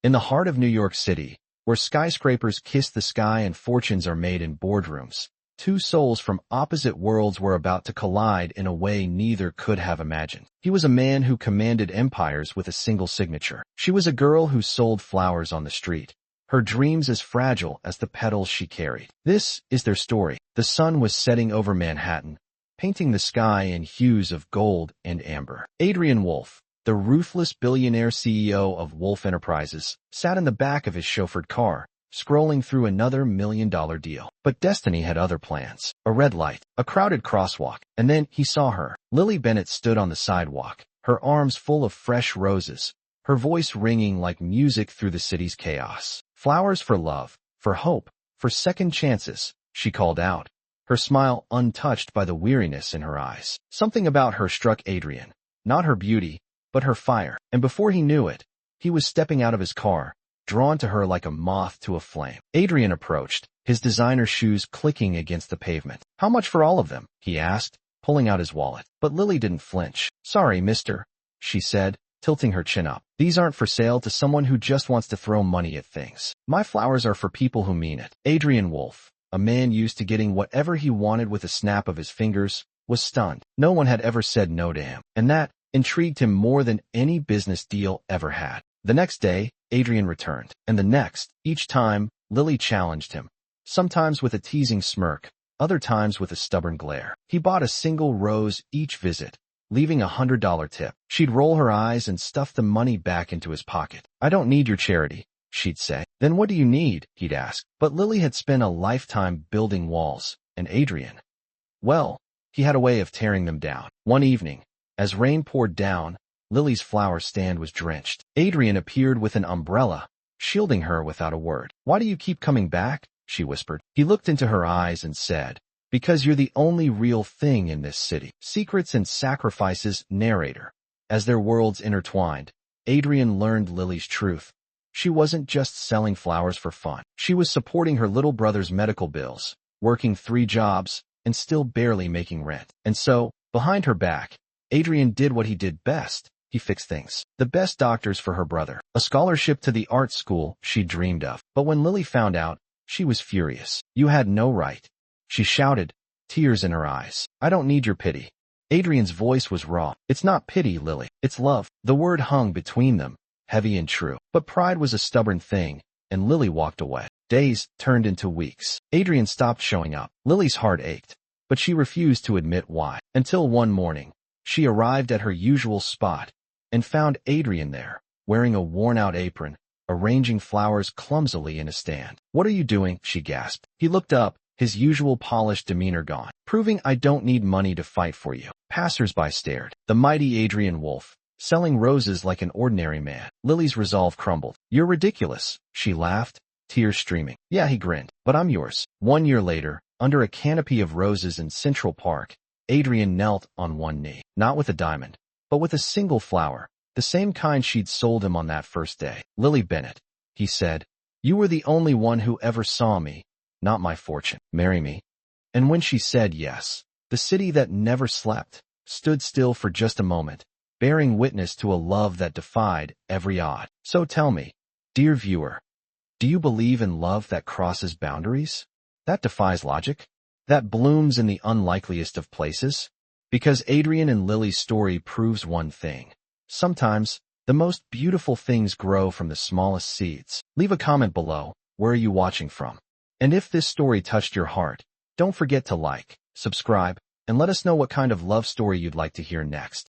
In the heart of New York City, where skyscrapers kiss the sky and fortunes are made in boardrooms, two souls from opposite worlds were about to collide in a way neither could have imagined. He was a man who commanded empires with a single signature. She was a girl who sold flowers on the street, her dreams as fragile as the petals she carried. This is their story. The sun was setting over Manhattan, painting the sky in hues of gold and amber. Adrian Wolfe, the ruthless billionaire CEO of Wolfe Enterprises, sat in the back of his chauffeured car, scrolling through another million-dollar deal. But destiny had other plans. A red light, a crowded crosswalk, and then he saw her. Lily Bennett stood on the sidewalk, her arms full of fresh roses, her voice ringing like music through the city's chaos. "Flowers for love, for hope, for second chances," she called out, her smile untouched by the weariness in her eyes. Something about her struck Adrian, not her beauty, but her fire. And before he knew it, he was stepping out of his car, drawn to her like a moth to a flame. Adrian approached, his designer shoes clicking against the pavement. "How much for all of them?" he asked, pulling out his wallet. But Lily didn't flinch. "Sorry, mister," she said, tilting her chin up. "These aren't for sale to someone who just wants to throw money at things. My flowers are for people who mean it." Adrian Wolfe, a man used to getting whatever he wanted with a snap of his fingers, was stunned. No one had ever said no to him, and that intrigued him more than any business deal ever had. The next day, Adrian returned, and the next. Each time, Lily challenged him, sometimes with a teasing smirk, other times with a stubborn glare. He bought a single rose each visit, leaving $100 tip. She'd roll her eyes and stuff the money back into his pocket. "I don't need your charity," she'd say. "Then what do you need?" he'd ask. But Lily had spent a lifetime building walls, and Adrian, well, he had a way of tearing them down. One evening, as rain poured down, Lily's flower stand was drenched. Adrian appeared with an umbrella, shielding her without a word. "Why do you keep coming back?" she whispered. He looked into her eyes and said, "Because you're the only real thing in this city." Secrets and sacrifices. Narrator. As their worlds intertwined, Adrian learned Lily's truth. She wasn't just selling flowers for fun. She was supporting her little brother's medical bills, working 3 jobs, and still barely making rent. And so, behind her back, Adrian did what he did best. He fixed things. The best doctors for her brother, a scholarship to the art school she dreamed of. But when Lily found out, she was furious. "You had no right," she shouted, tears in her eyes. "I don't need your pity." Adrian's voice was raw. "It's not pity, Lily. It's love." The word hung between them, heavy and true. But pride was a stubborn thing, and Lily walked away. Days turned into weeks. Adrian stopped showing up. Lily's heart ached, but she refused to admit why. Until one morning, she arrived at her usual spot and found Adrian there, wearing a worn-out apron, arranging flowers clumsily in a stand. "What are you doing?" she gasped. He looked up, his usual polished demeanor gone. "Proving I don't need money to fight for you." Passers-by stared. The mighty Adrian Wolfe, selling roses like an ordinary man. Lily's resolve crumbled. "You're ridiculous," she laughed, tears streaming. "Yeah," he grinned, "but I'm yours." 1 year later, under a canopy of roses in Central Park, Adrian knelt on one knee, not with a diamond, but with a single flower, the same kind she'd sold him on that first day. "Lily Bennett," he said, "you were the only one who ever saw me, not my fortune. Marry me." And when she said yes, the city that never slept stood still for just a moment, bearing witness to a love that defied every odd. So tell me, dear viewer, do you believe in love that crosses boundaries? That defies logic? That blooms in the unlikeliest of places? Because Adrian and Lily's story proves one thing. Sometimes, the most beautiful things grow from the smallest seeds. Leave a comment below. Where are you watching from? And if this story touched your heart, don't forget to like, subscribe, and let us know what kind of love story you'd like to hear next.